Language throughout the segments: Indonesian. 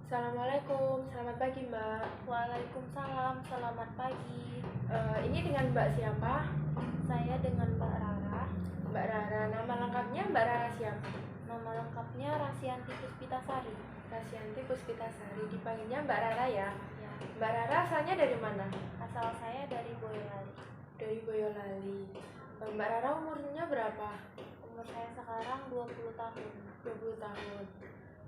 Assalamualaikum, selamat pagi Mbak. Waalaikumsalam, selamat pagi. Ini dengan Mbak siapa? Saya dengan Mbak Rara. Mbak Rara, nama lengkapnya Mbak Rara siapa? Nama lengkapnya Rasyanti Puspitasari. Rasyanti Puspitasari, dipanggilnya Mbak Rara ya? Ya, Mbak Rara asalnya dari mana? asal saya dari Boyolali. Dari Boyolali. Mbak Rara umurnya berapa? Umur saya sekarang 20 tahun. 20 tahun.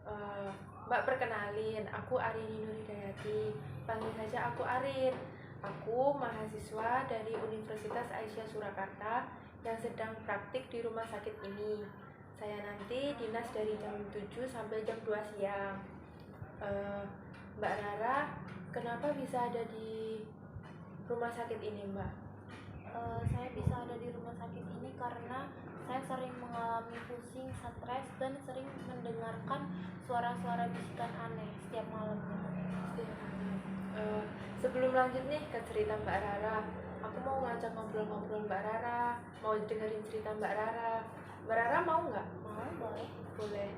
Eh, Mbak perkenalin, aku Arini Nuridayati. Panggil saja aku Arin. Aku mahasiswa dari Universitas Aisyah Surakarta yang sedang praktik di rumah sakit ini. Saya nanti dinas dari jam 7 sampai jam 2 siang. Eh, Mbak Rara, kenapa bisa ada di rumah sakit ini, Mbak? Saya bisa ada di rumah sakit ini karena saya sering mengalami pusing, stres, dan sering mendengarkan suara-suara bisikan aneh setiap malamnya. Sebelum lanjut nih ke cerita Mbak Rara, aku mau ngajak ngobrol-ngobrol Mbak Rara, mau dengerin cerita Mbak Rara. Mbak Rara mau nggak? Mau, boleh. Boleh.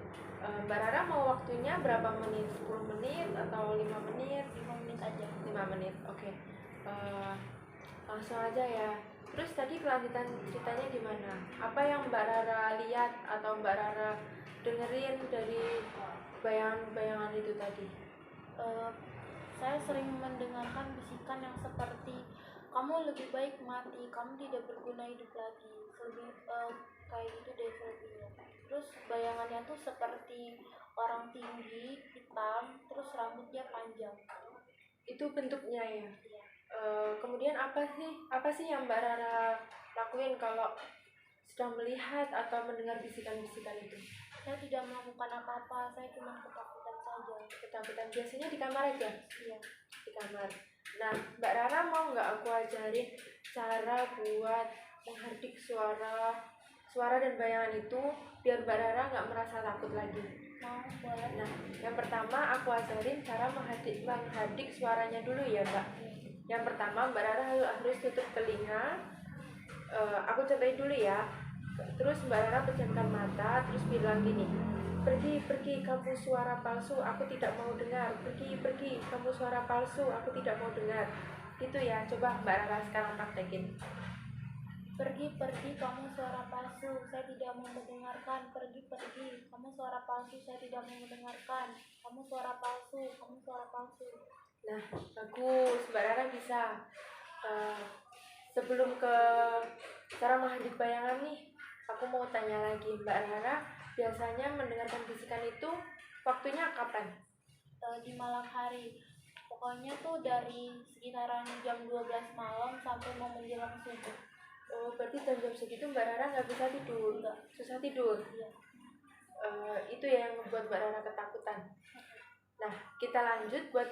Mbak Rara mau waktunya berapa menit? 10 menit atau 5 menit? 5 menit aja. 5 menit, oke. Eh, Langsung aja ya. Terus tadi kelanjutan ceritanya gimana? Apa yang Mbak Rara lihat atau Mbak Rara dengerin dari bayangan-bayangan itu tadi? Eh, saya sering mendengarkan bisikan yang seperti kamu lebih baik mati, kamu tidak berguna hidup lagi, kayak gitu deh selebihnya. Terus bayangannya tuh seperti orang tinggi, hitam, terus rambutnya panjang. Itu bentuknya ya. Iya. Kemudian apa sih yang Mbak Rara lakuin kalau sedang melihat atau mendengar bisikan-bisikan itu? Saya tidak melakukan apa-apa, saya cuma ketakutan saja. Ketakutan biasanya di kamar aja? Iya. Di kamar. Nah, Mbak Rara mau nggak aku ajarin cara buat menghardik suara dan bayangan itu biar Mbak Rara nggak merasa takut lagi? Mau, boleh. Nah, yang pertama aku ajarin cara menghardik suaranya dulu ya Mbak. Yang pertama Mbak Rara harus tutup telinga. Aku contohin dulu ya. Terus Mbak Rara pejamkan mata, terus bilang gini, pergi kamu suara palsu, aku tidak mau dengar. Pergi kamu suara palsu, aku tidak mau dengar. Gitu ya, coba Mbak Rara sekarang praktekin. Pergi kamu suara palsu, saya tidak mau mendengarkan. Pergi kamu suara palsu, saya tidak mau mendengarkan. Kamu suara palsu, kamu suara palsu. Nah, bagus, Mbak Rara bisa. Sebelum ke cara menghardik bayangan nih, aku mau tanya lagi, Mbak Rara biasanya mendengarkan bisikan itu waktunya kapan? Di malam hari. Pokoknya tuh dari sekitaran jam 12 malam sampai mau menjelang subuh. Oh, berarti jam-jam segitu Mbak Rara nggak bisa tidur? Enggak. Susah tidur? Iya. Itu ya yang membuat Mbak Rara ketakutan. Nah, kita lanjut buat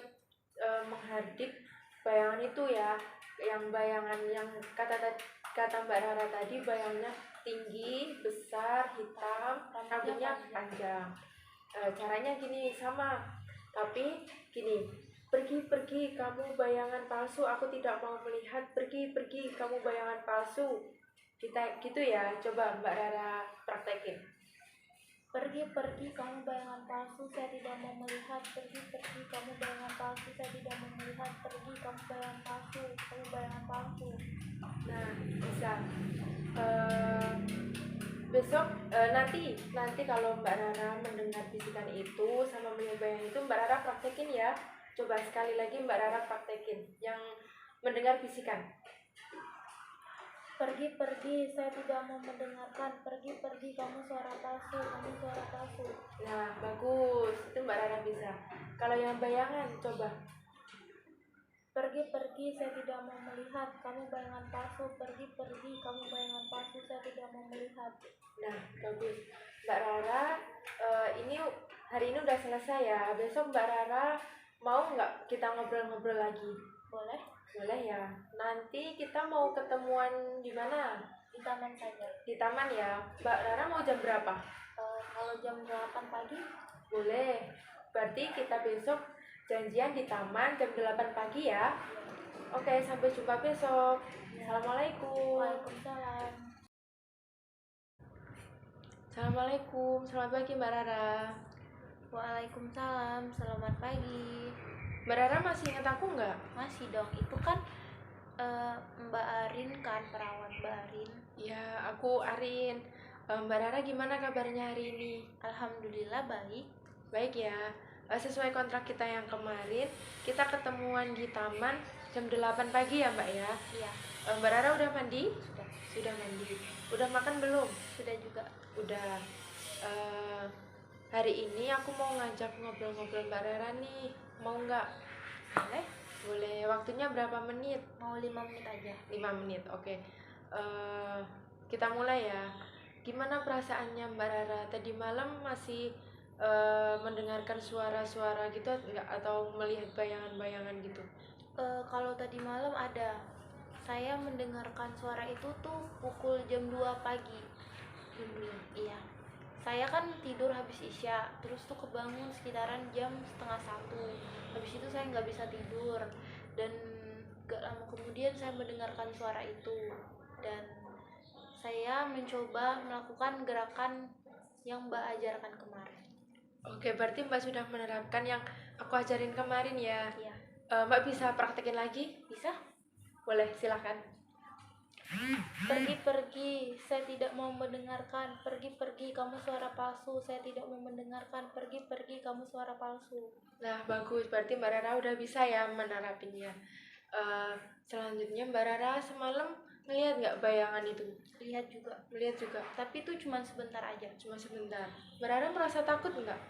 menghardik bayangan itu ya. Yang bayangan yang kata Mbak Rara tadi, bayangannya tinggi, besar, hitam, rambutnya panjang. Caranya gini sama, tapi gini, pergi kamu bayangan palsu, aku tidak mau melihat. Pergi kamu bayangan palsu. Kita gitu ya, coba Mbak Rara praktekin. Pergi kamu bayangan palsu, saya tidak mau melihat. Pergi kamu bayangan palsu, saya tidak mau melihat. Pergi kamu bayangan palsu, kamu bayangan palsu. Nah, bisa. Besok nanti kalau Mbak Rara mendengar bisikan itu sama melihat bayangan itu, Mbak Rara praktekin ya. Coba sekali lagi Mbak Rara praktekin yang mendengar bisikan. Pergi, saya tidak mau mendengarkan. Pergi kamu suara palsu, kamu suara palsu. Nah, bagus, itu Mbak Rara bisa. Kalau yang bayangan, coba. Pergi, saya tidak mau melihat. Kamu bayangan palsu. Pergi, kamu bayangan palsu, saya tidak mau melihat. Nah, bagus. Mbak Rara, ini hari ini udah selesai ya. Besok Mbak Rara mau nggak kita ngobrol-ngobrol lagi? Boleh? Boleh ya. Nanti kita mau ketemuan di mana? Di taman saja. Di taman ya. Mbak Rara mau jam berapa? Kalau jam 8 pagi? Boleh. Berarti kita besok janjian di taman jam 8 pagi ya. Oke, sampai jumpa besok. Assalamualaikum. Waalaikumsalam. Assalamualaikum. Selamat pagi Mbak Rara. Waalaikumsalam, selamat pagi. Mbak Rara masih ingat aku nggak? Masih dong, itu kan Mbak Arin kan, perawat Mbak Arin. Ya, aku Arin. Mbak Rara gimana kabarnya hari ini? Alhamdulillah baik. Baik ya. Sesuai kontrak kita yang kemarin, kita ketemuan di taman jam 8 pagi ya Mbak ya? Iya, Mbak Rara udah mandi? sudah. Sudah mandi. Udah makan belum? Sudah juga. Udah. Eh, Hari ini aku mau ngajak ngobrol-ngobrol Mbak Rara nih. Mau nggak? Boleh? Boleh. Waktunya berapa menit? Mau 5 menit aja. 5 menit, oke. Kita mulai ya. Gimana perasaannya Mbak Rara? Tadi malam masih mendengarkan suara-suara gitu enggak, atau melihat bayangan-bayangan gitu? Kalau tadi malam ada. Saya mendengarkan suara itu tuh pukul jam 2 pagi. Jam dua. Iya. Saya kan tidur habis isya, terus tuh kebangun sekitaran jam setengah 1. Habis itu saya nggak bisa tidur, dan gak lama kemudian saya mendengarkan suara itu, dan saya mencoba melakukan gerakan yang Mbak ajarkan kemarin. Oke, berarti Mbak sudah menerapkan yang aku ajarin kemarin ya. Iya, Mbak bisa praktekin lagi? bisa? Boleh, silahkan. Pergi-pergi, saya tidak mau mendengarkan. Pergi-pergi, kamu suara palsu. Saya tidak mau mendengarkan. Pergi-pergi, kamu suara palsu. Nah, bagus. Berarti Mbak Rara udah bisa ya menerapinya. Selanjutnya Mbak Rara semalam ngelihat nggak bayangan itu? Lihat juga. Melihat juga. Tapi itu cuma sebentar aja. Cuma sebentar. Mbak Rara merasa takut nggak?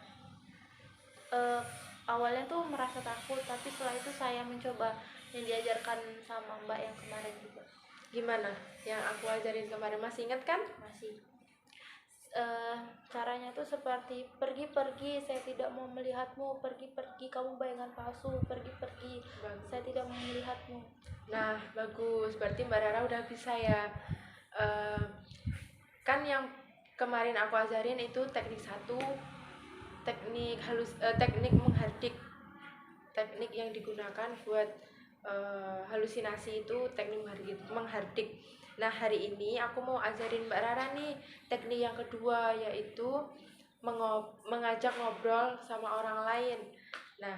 Awalnya tuh merasa takut, tapi setelah itu saya mencoba yang diajarkan sama Mbak yang kemarin juga. Gimana? Yang aku ajarin kemarin masih ingat kan? Masih. Caranya tuh seperti pergi-pergi, saya tidak mau melihatmu. Pergi-pergi, kamu bayangan palsu. Pergi-pergi, Bagus. saya tidak mau melihatmu. Nah, bagus. Berarti Mbak Rara udah bisa ya. Kan yang kemarin aku ajarin itu teknik 1, teknik menghardik. Teknik yang digunakan buat halusinasi itu teknik menghardik. Nah, hari ini aku mau ajarin Mbak Rara nih teknik yang kedua, yaitu mengajak ngobrol sama orang lain. Nah,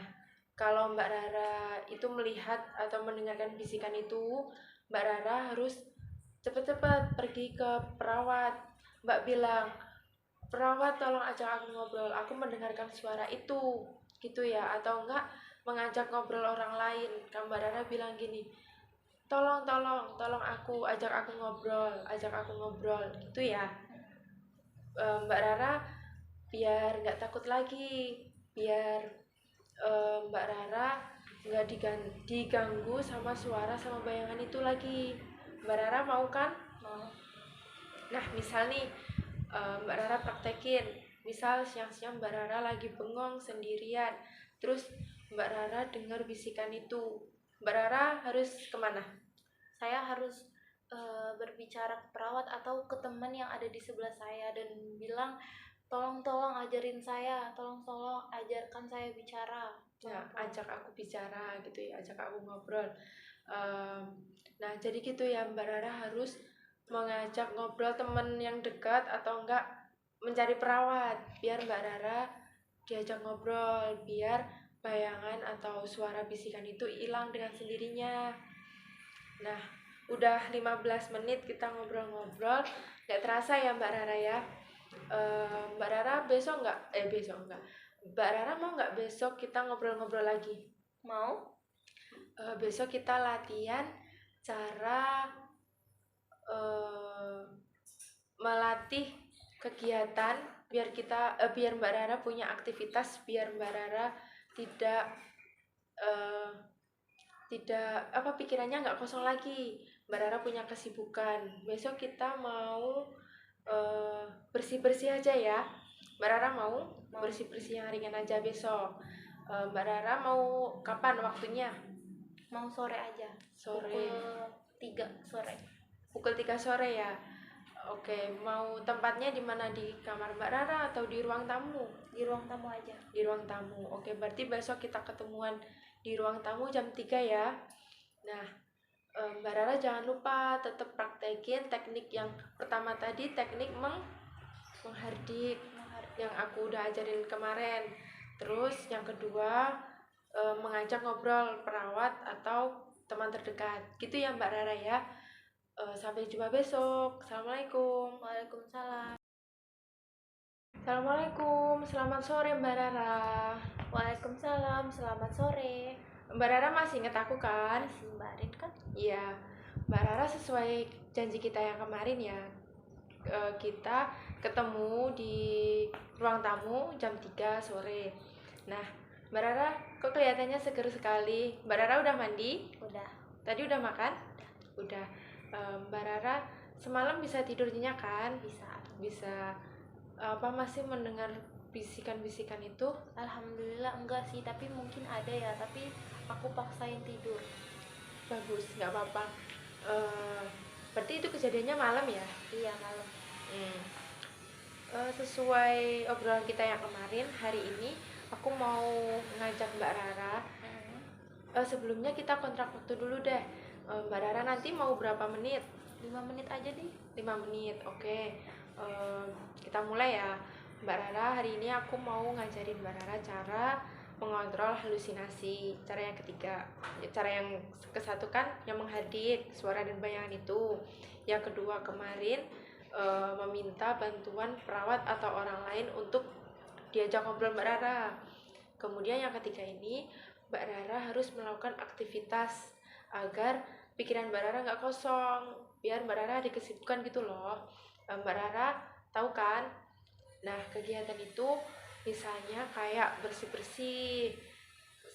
kalau Mbak Rara itu melihat atau mendengarkan bisikan itu, Mbak Rara harus cepat-cepat pergi ke perawat. Mbak bilang, "Perawat, tolong ajak aku ngobrol, aku mendengarkan suara itu," gitu ya. Atau enggak, mengajak ngobrol orang lain. Mbak Rara bilang gini, tolong aku, ajak aku ngobrol gitu ya. Mbak Rara biar nggak takut lagi, biar Mbak Rara nggak diganggu sama suara sama bayangan itu lagi. Mbak Rara mau kan? Mau. Nah, misal nih Mbak Rara praktekin, misal siang-siang Mbak Rara lagi bengong sendirian, terus Mbak Rara dengar bisikan itu, Mbak Rara harus kemana? Saya harus berbicara ke perawat atau ke teman yang ada di sebelah saya dan bilang, tolong ajarin saya, tolong ajarkan saya bicara. Ya, ajak aku bicara gitu ya, ajak aku ngobrol. Nah, jadi gitu ya, Mbak Rara harus mengajak ngobrol teman yang dekat atau enggak mencari perawat, biar Mbak Rara diajak ngobrol, biar bayangan atau suara bisikan itu hilang dengan sendirinya. Nah, udah 15 menit kita ngobrol-ngobrol, gak terasa ya Mbak Rara ya. Mbak Rara besok enggak? Mbak Rara mau nggak besok kita ngobrol-ngobrol lagi? Mau? Besok kita latihan cara melatih kegiatan biar Mbak Rara punya aktivitas, biar Mbak Rara tidak pikirannya nggak kosong lagi. Mbak Rara punya kesibukan. Besok kita mau bersih-bersih aja ya. Mbak Rara mau bersih-bersih yang ringan aja besok. Mbak Rara mau kapan waktunya? Mau sore aja. Sore. Pukul 3 sore. Pukul 3 sore ya. Oke, mau tempatnya di mana? Di kamar Mbak Rara atau di ruang tamu? Di ruang tamu aja. Di ruang tamu. Oke, berarti besok kita ketemuan di ruang tamu jam 3 ya. Nah, Mbak Rara jangan lupa tetap praktekin teknik yang pertama tadi, teknik menghardik yang aku udah ajarin kemarin. Terus yang kedua, mengajak ngobrol perawat atau teman terdekat. Gitu ya Mbak Rara ya. Sampai jumpa besok. Assalamualaikum. Waalaikumsalam. Assalamualaikum. Selamat sore Mbak Rara. Waalaikumsalam, selamat sore. Mbak Rara masih ingat aku kan? Masih Mbak Arin kan? Iya. Mbak Rara, sesuai janji kita yang kemarin ya, kita ketemu di ruang tamu jam 3 sore. Nah, Mbak Rara kok kelihatannya seger sekali. Mbak Rara udah mandi? Udah. Tadi udah makan? Udah. Mbak Rara semalam bisa tidur nyenyak kan? Bisa. Apa masih mendengar bisikan-bisikan itu? Alhamdulillah enggak sih, tapi mungkin ada ya, tapi aku paksain tidur. Bagus, nggak apa-apa. Berarti itu kejadiannya malam ya? Iya, malam. Sesuai obrolan kita yang kemarin, hari ini aku mau ngajak Mbak Rara. Sebelumnya kita kontrak waktu dulu deh. Mbak Rara nanti mau berapa menit? 5 menit aja deh. 5 menit, oke. Kita mulai ya. Mbak Rara, hari ini aku mau ngajarin Mbak Rara cara mengontrol halusinasi. Cara yang ketiga, cara yang kesatu kan yang menghadik suara dan bayangan itu. Yang kedua kemarin meminta bantuan perawat atau orang lain untuk diajak ngobrol Mbak Rara. Kemudian yang ketiga ini, Mbak Rara harus melakukan aktivitas agar pikiran Mbak Rara nggak kosong, biar Mbak Rara ada kesibukan gitu loh. Mbak Rara tahu kan? Nah, kegiatan itu misalnya kayak bersih-bersih,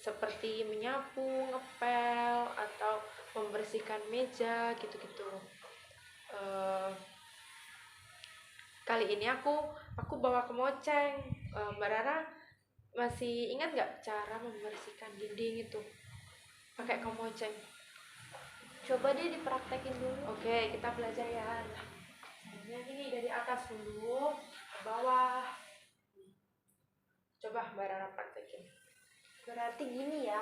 seperti menyapu, ngepel, atau membersihkan meja gitu-gitu. Kali ini aku bawa kemoceng. Mbak Rara masih ingat nggak cara membersihkan dinding itu pakai kemoceng? Coba deh dipraktekin dulu. Oke, kita belajar ya. Caranya gini, dari atas dulu ke bawah. Coba Mbak Rara praktekin. Berarti gini ya?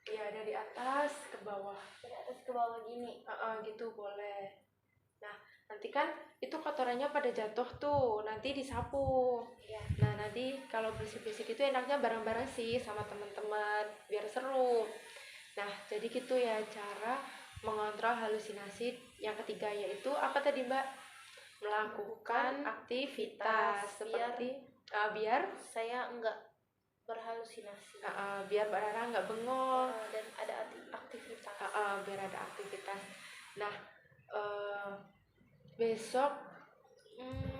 Iya, dari atas ke bawah. Dari atas ke bawah gini? Gitu boleh. Nah, nanti kan itu kotorannya pada jatuh tuh, nanti disapu. Iya. Nah, nanti kalau bersih-bersih itu enaknya bareng-bareng sih sama teman-teman, biar seru. Nah, jadi gitu ya cara mengontrol halusinasi. Yang ketiga yaitu apa tadi Mbak? Melakukan aktivitas seperti biar saya enggak berhalusinasi. Biar Mbak Rara nggak bengong dan ada aktivitas. Biar ada aktivitas. Nah, besok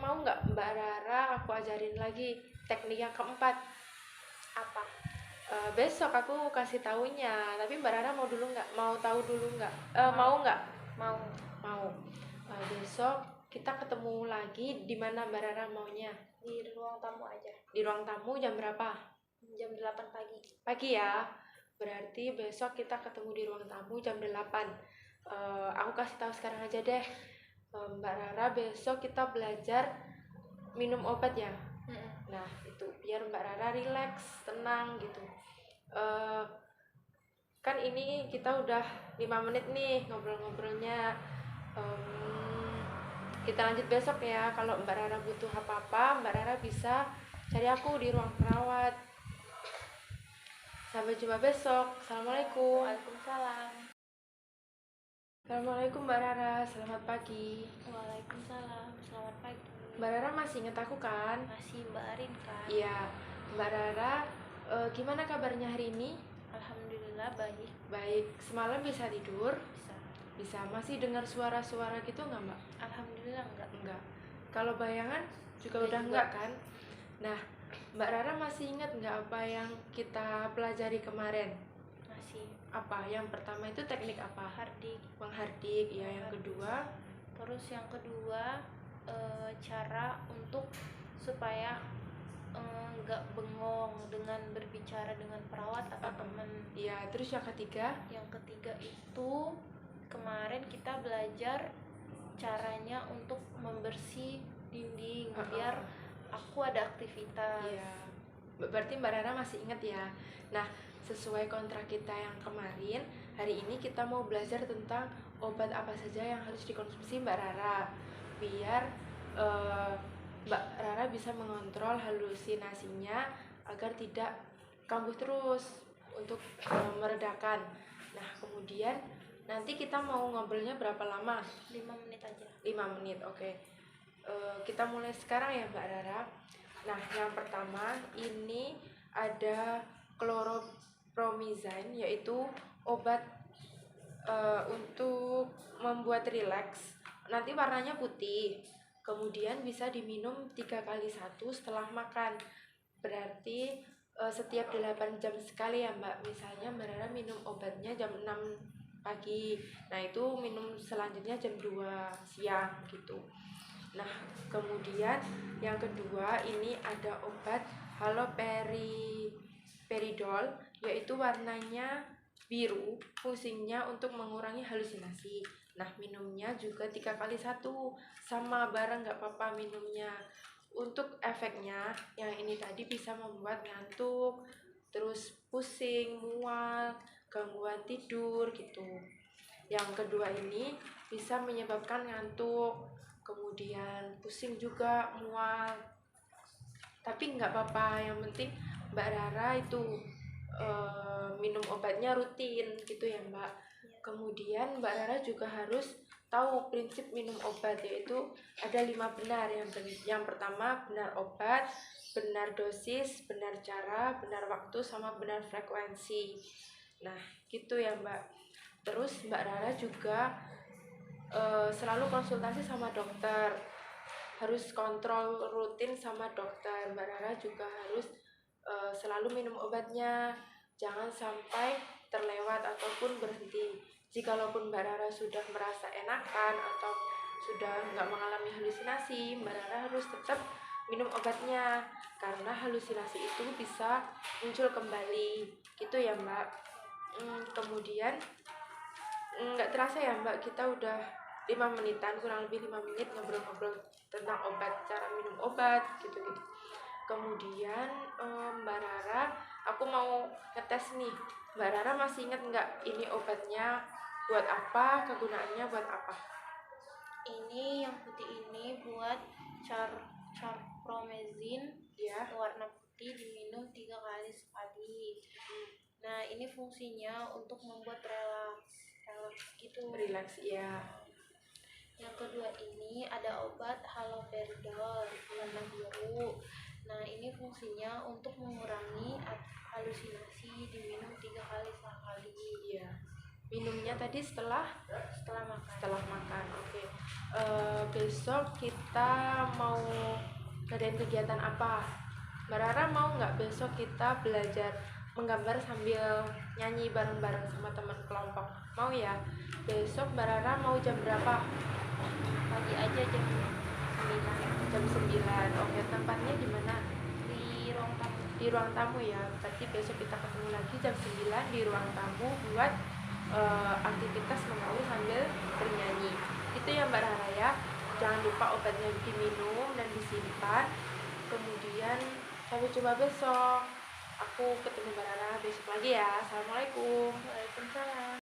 mau nggak Mbak Rara aku ajarin lagi teknik yang keempat? Apa? Besok aku kasih taunya, tapi Mbak Rara mau dulu nggak? Mau tahu dulu nggak? Mau nggak? Mau. Besok kita ketemu lagi di mana Mbak Rara maunya? Di ruang tamu aja. Di ruang tamu jam berapa? Jam 8 pagi. Pagi ya. Berarti besok kita ketemu di ruang tamu jam 8. Aku kasih tahu sekarang aja deh. Mbak Rara, besok kita belajar minum obat ya. Nah, itu biar Mbak Rara rileks, tenang gitu. Kan ini kita udah 5 menit nih ngobrol-ngobrolnya. Kita lanjut besok ya. Kalau Mbak Rara butuh apa-apa, Mbak Rara bisa cari aku di ruang perawat. Sampai jumpa besok. Assalamualaikum. Waalaikumsalam. Assalamualaikum Mbak Rara, selamat pagi. Waalaikumsalam, selamat pagi. Mbak Rara masih ingat aku kan? Masih, Mbak Arin kan? Iya. Mbak Rara, gimana kabarnya hari ini? Alhamdulillah baik. Baik. Semalam bisa tidur? Bisa. Masih dengar suara-suara gitu nggak Mbak? Alhamdulillah enggak. Kalau bayangan juga udah enggak kan? Nah, Mbak Rara masih ingat nggak apa yang kita pelajari kemarin? Masih. Apa? Yang pertama itu teknik apa? Menghardik. Ya, yang kedua? Terus yang kedua cara untuk supaya nggak bengong dengan berbicara dengan perawat atau teman. Iya, terus yang ketiga? Yang ketiga itu kemarin kita belajar caranya untuk membersih dinding biar aku ada aktivitas. Iya. Berarti Mbak Rara masih ingat ya. Nah, sesuai kontrak kita yang kemarin, hari ini kita mau belajar tentang obat apa saja yang harus dikonsumsi Mbak Rara biar Mbak Rara bisa mengontrol halusinasinya agar tidak kambuh terus untuk meredakan. Nah, kemudian nanti kita mau ngobrolnya berapa lama? 5 menit aja. 5 menit, oke. Kita mulai sekarang ya Mbak Rara. Nah, yang pertama ini ada chlorpromazine, yaitu obat untuk membuat rileks. Nanti warnanya putih. Kemudian bisa diminum 3 kali 1 setelah makan. Berarti setiap 8 jam sekali ya Mbak. Misalnya Mbak Rara minum obatnya jam 6 pagi. Nah, itu minum selanjutnya jam 2 siang gitu. Nah, kemudian yang kedua ini ada obat haloperidol, yaitu warnanya biru, fungsinya untuk mengurangi halusinasi. Nah, minumnya juga 3 kali 1, sama bareng nggak apa-apa minumnya. Untuk efeknya yang ini tadi bisa membuat ngantuk, terus pusing, mual, gangguan tidur gitu. Yang kedua ini bisa menyebabkan ngantuk, kemudian pusing juga, mual. Tapi nggak apa-apa, yang penting Mbak Rara itu minum obatnya rutin gitu ya Mbak. Kemudian Mbak Rara juga harus tahu prinsip minum obat, yaitu ada 5 benar. Yang pertama benar obat, benar dosis, benar cara, benar waktu, sama benar frekuensi. Nah, gitu ya Mbak. Terus Mbak Rara juga selalu konsultasi sama dokter, harus kontrol rutin sama dokter. Mbak Rara juga harus selalu minum obatnya, jangan sampai terlewat ataupun berhenti. Jikalaupun Mbak Rara sudah merasa enakan atau sudah nggak mengalami halusinasi, Mbak Rara harus tetap minum obatnya, karena halusinasi itu bisa muncul kembali gitu ya Mbak. Kemudian nggak terasa ya Mbak, kita udah 5 menitan, kurang lebih 5 menit ngobrol-ngobrol tentang obat, cara minum obat gitu-gitu. Kemudian Mbak Rara, aku mau ngetes nih. Mbak Rara masih ingat nggak ini obatnya buat apa, kegunaannya buat apa? Ini yang putih ini buat chlorpromazine Ya. warna putih, diminum 3 kali sekali. Nah, ini fungsinya untuk membuat relaks gitu. Relax ya. Yang kedua ini ada obat haloperidol warna biru. Nah, ini fungsinya untuk mengurangi halusinasi, diminum 3 kali sekali. Iya. Minumnya tadi setelah makan. Oke. Besok kita mau ngadain kegiatan apa? Mbak Rara mau nggak besok kita belajar menggambar sambil nyanyi bareng-bareng sama teman kelompok? Mau ya? Besok Mbak Rara mau jam berapa? Pagi aja jam 9. Jam 9. Oke, tempatnya di mana? Di ruang tamu. Di ruang tamu ya. Berarti besok kita ketemu lagi jam 9 di ruang tamu buat aktivitas mengalir sambil bernyanyi. Itu ya Mbak Rara ya. Jangan lupa obatnya diminum dan disimpan. Kemudian sampai jumpa besok. Aku ketemu Mbak Rara besok lagi ya. Assalamualaikum. Waalaikumsalam.